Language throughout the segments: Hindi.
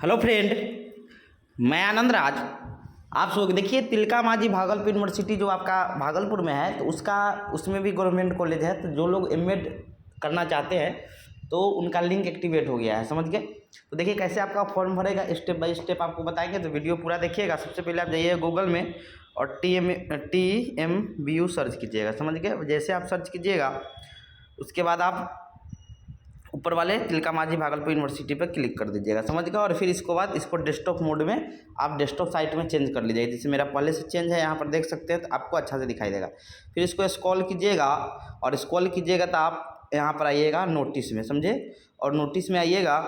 हेलो फ्रेंड, मैं आनंद राज। आप लोग देखिए, तिलका मांझी भागलपुर यूनिवर्सिटी जो आपका भागलपुर में है, तो उसमें भी गवर्नमेंट कॉलेज है। तो जो लोग एमएड करना चाहते हैं तो उनका लिंक एक्टिवेट हो गया है, समझ गए। तो देखिए कैसे आपका फॉर्म भरेगा, स्टेप बाय स्टेप आपको बताएंगे, तो वीडियो पूरा देखिएगा। सबसे पहले आप जाइए गूगल में और TMBU सर्च कीजिएगा, समझ गए। जैसे आप सर्च कीजिएगा उसके बाद आप ऊपर वाले तिलका मांझी भागलपुर यूनिवर्सिटी पर क्लिक कर दीजिएगा, समझ गए। और फिर इसको बाद इसको डेस्कटॉप मोड में आप डेस्कटॉप साइट में चेंज कर लीजिएगा। जैसे मेरा पहले से चेंज है, यहाँ पर देख सकते हैं, तो आपको अच्छा से दिखाई देगा। फिर इसको स्क्रॉल कीजिएगा और स्क्रॉल कीजिएगा तो आप यहाँ पर आइएगा नोटिस में, समझे। और नोटिस में आइएगा,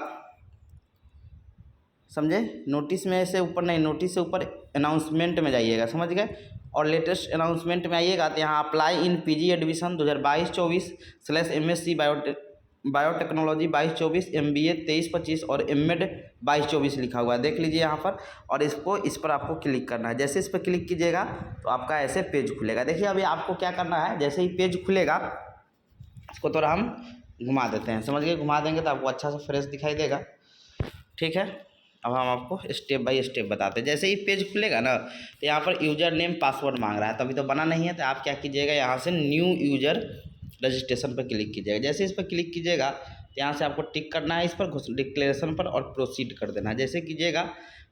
समझे। नोटिस में से ऊपर नहीं, नोटिस से ऊपर अनाउंसमेंट में जाइएगा, समझ गए। और लेटेस्ट अनाउंसमेंट में आइएगा तो यहाँ apply in PG admission 2022/MSc biotechnology 22-24, MBA 23-25 और MEd 22-24 लिखा हुआ है, देख लीजिए यहाँ पर। और इस पर आपको क्लिक करना है। जैसे इस पर क्लिक कीजिएगा तो आपका ऐसे पेज खुलेगा। देखिए अभी आपको क्या करना है, जैसे ही पेज खुलेगा इसको थोड़ा हम घुमा देते हैं, समझ गए। घुमा देंगे तो आपको अच्छा सा फ्रेश दिखाई देगा, ठीक है। अब हम आपको स्टेप बाय स्टेप बताते हैं। जैसे ही पेज खुलेगा ना, तो यहाँ पर यूजर नेम पासवर्ड मांग रहा है, तो अभी तो बना नहीं है। तो आप क्या कीजिएगा, यहाँ से न्यू यूजर रजिस्ट्रेशन पर क्लिक कीजिएगा। जैसे इस पर क्लिक कीजिएगा तो यहाँ से आपको टिक करना है इस पर, डिक्लेरेशन पर, और प्रोसीड कर देना है। जैसे कीजिएगा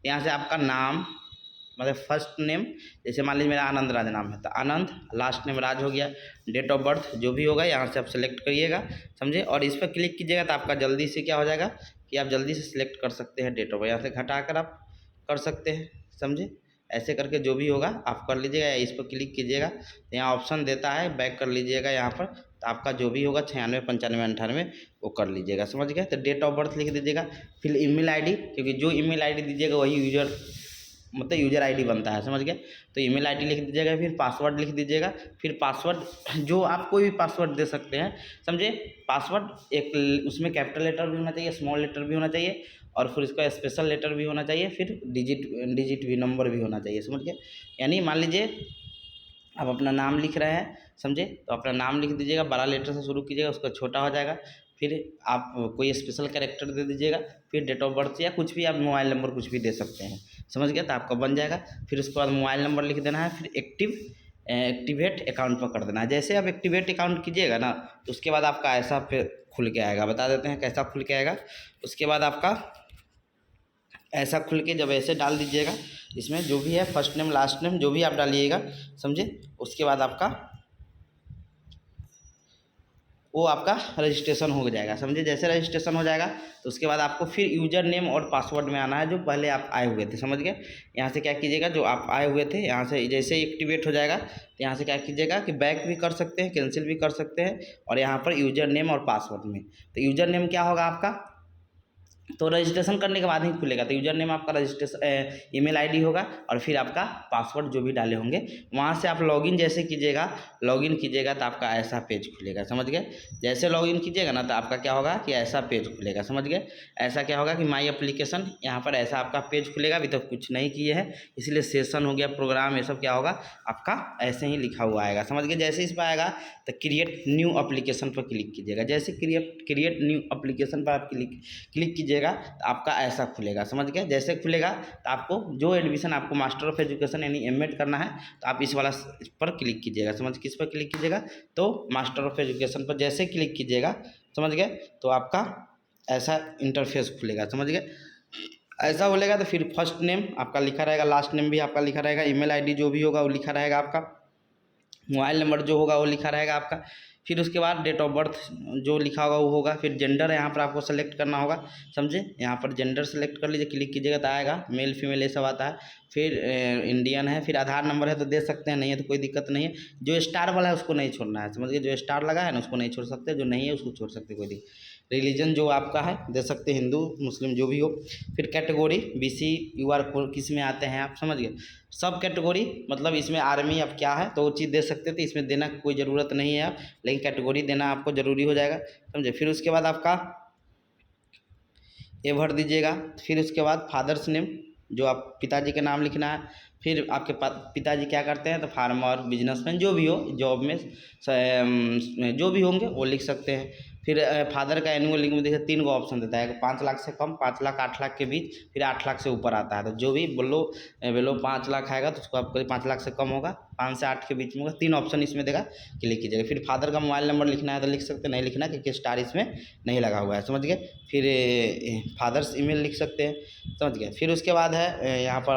यहाँ से आपका नाम, मतलब फर्स्ट नेम, जैसे मान लीजिए मेरा आनंद राज नाम है तो आनंद, लास्ट नेम राज हो गया। डेट ऑफ बर्थ जो भी होगा यहाँ से आप सेलेक्ट करिएगा, समझे। और इस पर क्लिक कीजिएगा तो आपका जल्दी से क्या हो जाएगा कि आप जल्दी से सिलेक्ट कर सकते हैं डेट ऑफ बर्थ। यहाँ से घटा कर आप कर सकते हैं, समझे। ऐसे करके जो भी होगा आप कर लीजिएगा। या इस पर क्लिक कीजिएगा तो यहाँ ऑप्शन देता है, बैक कर लीजिएगा यहाँ पर, तो आपका जो भी होगा 96, 95, 98 वो कर लीजिएगा, समझ गए। तो डेट ऑफ बर्थ लिख दीजिएगा, फिर ईमेल आईडी, क्योंकि जो ईमेल आईडी दीजिएगा वही यूजर मतलब यूजर आईडी बनता है, समझ गए। तो ईमेल आईडी लिख दीजिएगा, फिर पासवर्ड लिख दीजिएगा। फिर पासवर्ड जो आप कोई भी पासवर्ड दे सकते हैं, समझे। पासवर्ड एक उसमें कैपिटल लेटर भी होना चाहिए, स्मॉल लेटर भी होना चाहिए, और फिर इसका स्पेशल लेटर भी होना चाहिए, फिर डिजिट भी, नंबर भी होना चाहिए, समझ गए। यानी मान लीजिए आप अपना नाम लिख रहे हैं, समझे, तो अपना नाम लिख दीजिएगा, बड़ा लेटर से शुरू कीजिएगा, उसका छोटा हो जाएगा। फिर आप कोई स्पेशल कैरेक्टर दे दीजिएगा, फिर डेट ऑफ बर्थ या कुछ भी, आप मोबाइल नंबर कुछ भी दे सकते हैं, समझ गया। तो आपका बन जाएगा। फिर उसके बाद मोबाइल नंबर लिख देना है, फिर एक्टिवेट अकाउंट पर कर देना है। जैसे आप एक्टिवेट अकाउंट कीजिएगा ना, तो उसके बाद आपका ऐसा फिर खुल के आएगा। बता देते हैं कैसा खुल के आएगा। उसके बाद आपका ऐसा खुल के जब ऐसे डाल दीजिएगा, इसमें जो भी है फर्स्ट नेम लास्ट नेम जो भी आप डालिएगा, समझे। उसके बाद आपका वो आपका रजिस्ट्रेशन हो जाएगा, समझे। जैसे रजिस्ट्रेशन हो जाएगा तो उसके बाद आपको फिर यूजर नेम और पासवर्ड में आना है जो पहले आप आए हुए थे, समझ गए। यहाँ से क्या कीजिएगा, जो आप आए हुए थे यहाँ से जैसे ही एक्टिवेट हो जाएगा तो यहाँ से क्या कीजिएगा कि बैक भी कर सकते हैं, कैंसिल भी कर सकते हैं। और यहाँ पर यूजर नेम और पासवर्ड में, तो यूजर नेम क्या होगा आपका, तो रजिस्ट्रेशन करने के बाद ही खुलेगा। तो यूजर नेम आपका रजिस्ट्रेशन ईमेल आईडी होगा, और फिर आपका पासवर्ड जो भी डाले होंगे वहाँ से आप लॉगिन जैसे कीजिएगा, लॉगिन कीजिएगा तो आपका ऐसा पेज खुलेगा, समझ गए। जैसे लॉगिन कीजिएगा ना तो आपका क्या होगा कि ऐसा पेज खुलेगा, समझ गए। ऐसा क्या होगा कि माई एप्लीकेशन, यहाँ पर ऐसा आपका पेज खुलेगा। अभी तो कुछ नहीं किए हैं, इसलिए सेशन हो गया, प्रोग्राम, ये सब क्या होगा आपका ऐसे ही लिखा हुआ आएगा, समझ गए। जैसे इस पर आएगा तो क्रिएट न्यू एप्लीकेशन पर क्लिक कीजिएगा। जैसे क्रिएट न्यू एप्लीकेशन पर आप क्लिक कीजिएगा तो आपका ऐसा खुलेगा, समझ गए। जैसे खुलेगा तो आपको जो एडमिशन आपको मास्टर ऑफ एजुकेशन यानी MEd करना है तो आप इस पर क्लिक कीजिएगा, समझ। किस पर क्लिक कीजिएगा, तो मास्टर ऑफ एजुकेशन पर जैसे क्लिक कीजिएगा, समझ गए, तो आपका ऐसा इंटरफेस खुलेगा, समझ गए। ऐसा खुलेगा तो फिर फर्स्ट नेम आपका लिखा रहेगा, लास्ट नेम भी आपका लिखा रहेगा, ईमेल आईडी जो भी होगा वो लिखा रहेगा आपका, मोबाइल नंबर जो होगा वो लिखा रहेगा आपका। फिर उसके बाद डेट ऑफ बर्थ जो लिखा होगा वो होगा। फिर जेंडर यहाँ पर आपको सेलेक्ट करना होगा, समझे। यहाँ पर जेंडर सेलेक्ट कर लीजिए, क्लिक कीजिएगा तो आएगा मेल फीमेल ये सब आता है। फिर इंडियन है, फिर आधार नंबर है तो दे सकते हैं, नहीं है तो कोई दिक्कत नहीं है। जो स्टार वाला है उसको नहीं छोड़ना है, समझिए। जो स्टार लगा है ना उसको नहीं छोड़ सकते, जो नहीं है उसको छोड़ सकते, कोई दिक्कत। रिलीजन जो आपका है दे सकते, हिंदू मुस्लिम जो भी हो। फिर कैटेगरी BC UR किस में आते हैं आप, समझ गए। सब कैटेगरी मतलब इसमें आर्मी अब क्या है तो वो चीज़ दे सकते थे, इसमें देना कोई ज़रूरत नहीं है आप, लेकिन कैटेगरी देना आपको ज़रूरी हो जाएगा, समझे। फिर उसके बाद आपका ये भर दीजिएगा। फिर उसके बाद फादर्स नेम जो आप पिताजी के नाम लिखना है। फिर आपके पिताजी क्या करते हैं, तो फार्मर, बिजनेसमैन जो भी हो, जॉब में जो भी होंगे वो लिख सकते हैं। फिर फादर का एनुअल इनकम देखिए 3 गो ऑप्शन देता है, 5 लाख से कम, 5 लाख 8 लाख के बीच, फिर 8 लाख से ऊपर आता है। तो जो भी बिलो 5 लाख आएगा तो उसको आपको 5 लाख से कम होगा, 5 से 8 के बीच में होगा, 3 ऑप्शन इसमें देगा, क्लिक कीजिएगा। फिर फादर का मोबाइल नंबर लिखना है तो लिख सकते हैं, नहीं लिखना क्योंकि स्टार इसमें नहीं लगा हुआ है, समझ गए। फिर फादर्स ईमेल लिख सकते हैं, समझ गए। फिर उसके बाद है यहाँ पर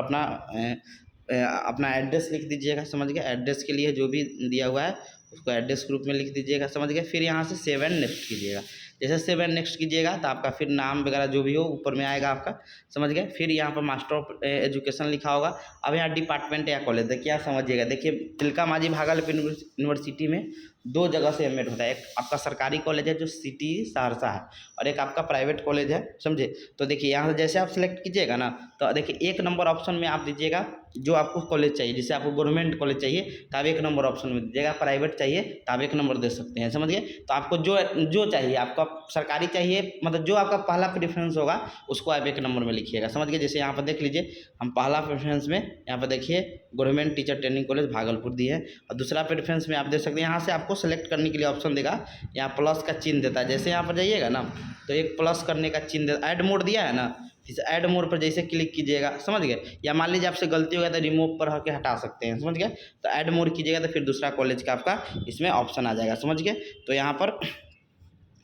अपना एड्रेस लिख दीजिएगा, समझ गए। एड्रेस के लिए जो भी दिया हुआ है उसको एड्रेस ग्रुप में लिख दीजिएगा, समझ गए। फिर यहाँ से सेव एंड नेक्स्ट कीजिएगा। जैसे सेव एंड नेक्स्ट कीजिएगा तो आपका फिर नाम वगैरह जो भी हो ऊपर में आएगा आपका, समझ गए। फिर यहाँ पर मास्टर ऑफ एजुकेशन लिखा होगा। अब यहाँ डिपार्टमेंट या कॉलेज देखिए, आप समझिएगा। देखिए तिलका मांझी भागलपुर यूनिवर्सिटी में 2 जगह से एडमिट होता है। एक आपका सरकारी कॉलेज है जो सिटी सहरसा है, और एक आपका प्राइवेट कॉलेज है, समझे। तो देखिए यहाँ से जैसे आप सेलेक्ट कीजिएगा ना, तो देखिए 1 नंबर ऑप्शन में आप दीजिएगा जो आपको कॉलेज चाहिए। जैसे आपको गवर्नमेंट कॉलेज चाहिए तो आप 1 नंबर ऑप्शन में दीजिएगा, प्राइवेट चाहिए तो आप 1 नंबर दे सकते हैं, समझ गए। तो आपको जो चाहिए, आपका सरकारी चाहिए, मतलब जो आपका पहला प्रेफरेंस होगा उसको आप 1 नंबर में लिखिएगा, समझ गए। जैसे यहाँ पर देख लीजिए, हम पहला प्रेफरेंस में यहाँ पर देखिए government teacher training college Bhagalpur दी है, और दूसरा प्रेफरेंस में आप देख सकते हैं यहाँ से आपको सेलेक्ट करने के लिए ऑप्शन देगा, यहाँ प्लस का चिन्ह देता है। जैसे यहाँ पर जाइएगा ना तो एक प्लस करने का चिन्ह ऐड मोड दिया है ना, इस ऐड मोड पर जैसे क्लिक कीजिएगा, समझ गए। या मान लीजिए आपसे गलती हो गया तो रिमूव पर होकर हटा सकते हैं, समझ गए। तो ऐड मोड कीजिएगा तो फिर दूसरा कॉलेज का आपका इसमें ऑप्शन आ जाएगा, समझ गए। तो यहाँ पर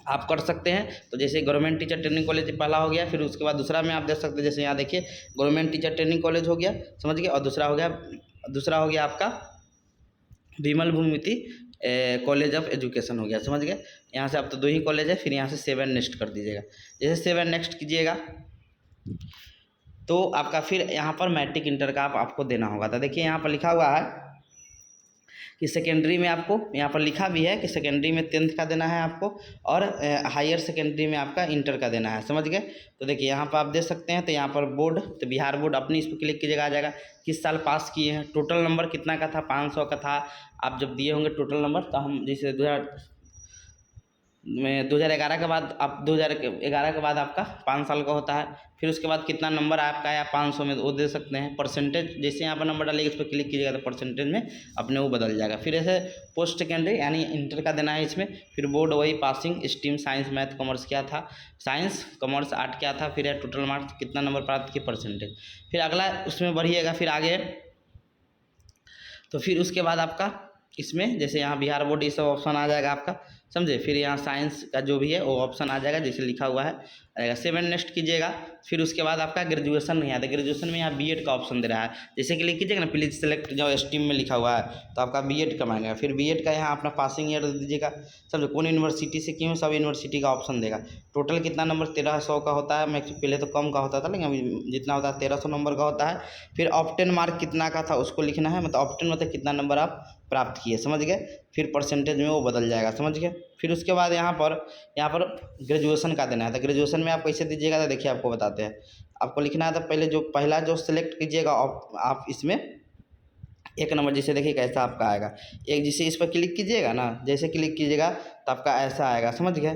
आप कर सकते हैं। तो जैसे गवर्नमेंट टीचर ट्रेनिंग कॉलेज पहला हो गया, फिर उसके बाद दूसरा में आप देख सकते हैं। जैसे यहाँ देखिए गवर्नमेंट टीचर ट्रेनिंग कॉलेज हो गया, समझ गए। और दूसरा हो गया आपका विमल भूमिति कॉलेज ऑफ एजुकेशन हो गया, समझ गए। यहाँ से अब तो 2 ही कॉलेज है। फिर यहाँ से सेव एंड नेक्स्ट कर दीजिएगा। जैसे सेव एंड नेक्स्ट कीजिएगा तो आपका फिर यहाँ पर मैट्रिक इंटर का आपको देना होगा। तो देखिए यहाँ पर लिखा हुआ है कि सेकेंडरी में आपको, यहाँ पर लिखा भी है कि सेकेंडरी में 10th का देना है आपको, और हायर सेकेंडरी में आपका इंटर का देना है, समझ गए। तो देखिए यहाँ पर आप दे सकते हैं। तो यहाँ पर बोर्ड, तो बिहार बोर्ड अपनी इस पर क्लिक कीजिएगा, आ जाएगा किस साल पास किए हैं, टोटल नंबर कितना का था, 500 का था। आप जब दिए होंगे टोटल नंबर, तो हम जैसे 2011 के बाद, आप 2011 के बाद आपका 5 साल का होता है। फिर उसके बाद कितना नंबर आपका आया 500 में, वो दे सकते हैं। परसेंटेज जैसे यहाँ पर नंबर डालिएगा, इस पर क्लिक कीजिएगा तो परसेंटेज में अपने वो बदल जाएगा। फिर ऐसे पोस्ट सेकेंडरी यानी इंटर का देना है इसमें। फिर बोर्ड वही passing stream science math commerce क्या था, साइंस कॉमर्स आर्ट क्या था, फिर है टोटल मार्क्स कितना नंबर प्राप्त किए, परसेंटेज। फिर अगला उसमें बढ़िएगा, फिर आगे। तो फिर उसके बाद आपका इसमें जैसे यहाँ बिहार बोर्ड ये सब ऑप्शन आ जाएगा आपका, समझे। फिर यहाँ साइंस का जो भी है वो ऑप्शन आ जाएगा जैसे लिखा हुआ है, आएगा। सेव एंड नेक्स्ट कीजिएगा। फिर उसके बाद आपका ग्रेजुएशन नहीं आता, ग्रेजुएशन में यहाँ बीएड का ऑप्शन दे रहा है। जैसे क्लिक कीजिएगा ना, प्लीज सेलेक्ट जो स्ट्रीम में लिखा हुआ है तो आपका बीएड का मांगेगा। फिर बीएड का यहाँ अपना पासिंग ईयर दे दीजिएगा, समझो कौन यूनिवर्सिटी से क्यों, सब यूनिवर्सिटी का ऑप्शन देगा। टोटल कितना नंबर 1300 का होता है, मैक्स पहले तो कम का होता था लेकिन अभी जितना होता है 1300 नंबर का होता है। फिर ऑप्टेन मार्क कितना का था उसको लिखना है, मतलब ऑप्टेन मतलब कितना नंबर आप प्राप्त किए, समझ गए। फिर परसेंटेज में वो बदल जाएगा, समझ गए। फिर उसके बाद यहाँ पर ग्रेजुएशन का देना है। तो ग्रेजुएशन में आप कैसे दीजिएगा, तो देखिए आपको बताते हैं। आपको लिखना है तो पहला जो सिलेक्ट कीजिएगा आप इसमें 1 नंबर, जैसे देखिए कैसा आपका आएगा। एक जैसे इस पर क्लिक कीजिएगा ना, जैसे क्लिक कीजिएगा तो आपका ऐसा आएगा, समझ गए।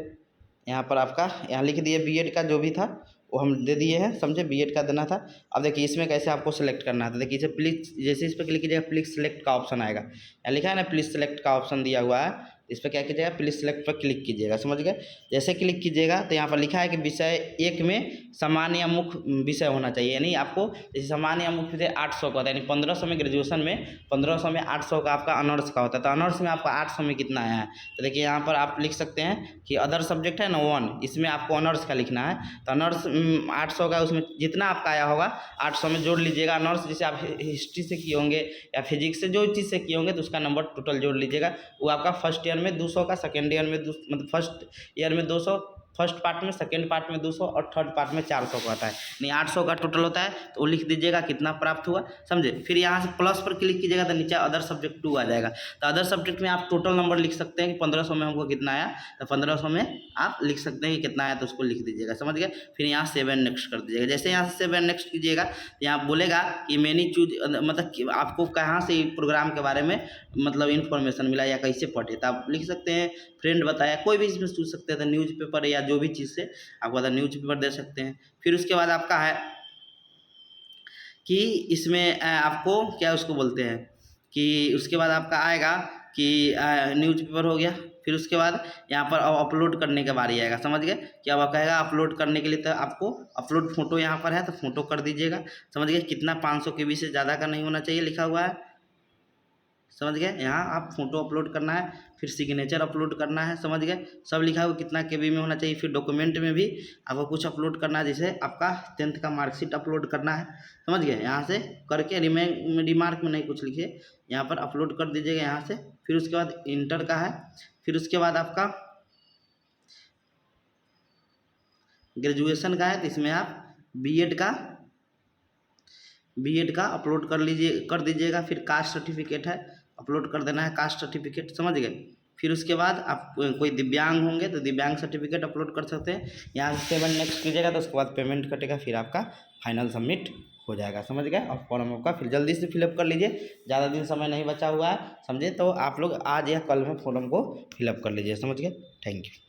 यहाँ पर आपका यहाँ लिख दिए बीएड का जो भी था वो हम दे दिए हैं, समझे। बीएड का देना था। अब देखिए इसमें कैसे आपको सेलेक्ट करना है। तो देखिए इसे प्लीज, जैसे इस पर क्लिक कीजिएगा प्लीज सेलेक्ट का ऑप्शन आएगा। यहाँ लिखा है ना प्लीज सेलेक्ट का ऑप्शन दिया हुआ है, इस पर क्या कीजिएगा प्लीज सेलेक्ट पर क्लिक कीजिएगा, समझ गए। जैसे क्लिक कीजिएगा तो यहाँ पर लिखा है कि विषय 1 में सामान्य या मुख्य विषय होना चाहिए, यानी आपको जैसे सामान्य या मुख्य विषय 800 का होता है, यानी 1500 में ग्रेजुएशन में 1500 में 800 का आपका ऑनर्स का होता है। तो ऑनर्स में आपका 800 में कितना आया है, तो देखिए यहाँ पर आप लिख सकते हैं कि अदर सब्जेक्ट है ना 1, इसमें आपको ऑनर्स का लिखना है। तो ऑनर्स 800 का, उसमें जितना आपका आया होगा 800 में जोड़ लीजिएगा। ऑनर्स जैसे आप हिस्ट्री से किए होंगे या फिजिक्स से, जो चीज़ से किए होंगे तो उसका नंबर टोटल जोड़ लीजिएगा। वो आपका फर्स्ट ईयर में 200 का, सेकेंड ईयर में मतलब फर्स्ट ईयर में 200, फर्स्ट पार्ट में, सेकेंड पार्ट में 200 और थर्ड पार्ट में 400 का आता है, नहीं 800 का टोटल होता है। तो वो लिख दीजिएगा कितना प्राप्त हुआ, समझे। फिर यहाँ से प्लस पर क्लिक कीजिएगा तो नीचे अदर सब्जेक्ट 2 आ जाएगा। तो अदर सब्जेक्ट में आप टोटल नंबर लिख सकते हैं कि 1500 में हमको कितना आया, तो 1500 में आप लिख सकते हैं कि कितना आया, तो उसको लिख दीजिएगा, समझ गए। फिर यहाँ सेव एंड नेक्स्ट कर दीजिएगा। जैसे यहाँ से सेव एंड नेक्स्ट कीजिएगा, यहाँ बोलेगा कि मैनी चूज, मतलब कि आपको कहाँ से प्रोग्राम के बारे में मतलब इन्फॉर्मेशन मिला या कैसे पढ़े, तो आप लिख सकते हैं फ्रेंड बताया, कोई भी इसमें सोच सकते हैं। तो न्यूज़पेपर या जो भी चीज़ से आपको बता, न्यूज़पेपर दे सकते हैं। फिर उसके बाद आपका है कि इसमें आपको क्या उसको बोलते हैं कि उसके बाद आपका आएगा कि न्यूज़पेपर हो गया। फिर उसके बाद यहाँ पर अब अपलोड करने के बारी आएगा, समझ गए। क्या अब कहेगा अपलोड करने के लिए, तो आपको अपलोड फोटो यहाँ पर है तो फोटो कर दीजिएगा, समझ गए। कितना 500 KB से ज़्यादा का नहीं होना चाहिए लिखा हुआ है, समझ गए। यहाँ आप फोटो अपलोड करना है, फिर सिग्नेचर अपलोड करना है, समझ गए। सब लिखा हुआ कितना KB में होना चाहिए। फिर डॉक्यूमेंट में भी आपको कुछ अपलोड करना है, जैसे आपका 10th का मार्कशीट अपलोड करना है, समझ गए। यहाँ से करके रिमार्क में नहीं कुछ लिखिए, यहाँ पर अपलोड कर दीजिएगा यहाँ से। फिर उसके बाद इंटर का है, फिर उसके बाद आपका ग्रेजुएशन का है, तो इसमें आप बीएड का अपलोड कर दीजिएगा। फिर कास्ट सर्टिफिकेट है, अपलोड कर देना है कास्ट सर्टिफिकेट, समझ गए। फिर उसके बाद आप कोई दिव्यांग होंगे तो दिव्यांग सर्टिफिकेट अपलोड कर सकते हैं। यहाँ से 7 नेक्स्ट कीजिएगा, तो उसके बाद पेमेंट कटेगा, फिर आपका फाइनल सबमिट हो जाएगा, समझ गए। और फॉर्म आपका फिर जल्दी से फिलअप कर लीजिए, ज़्यादा दिन समय नहीं बचा हुआ है, समझे। तो आप लोग आज या कल में फॉर्म को फिलअप कर लीजिए, समझ गए। Thank you.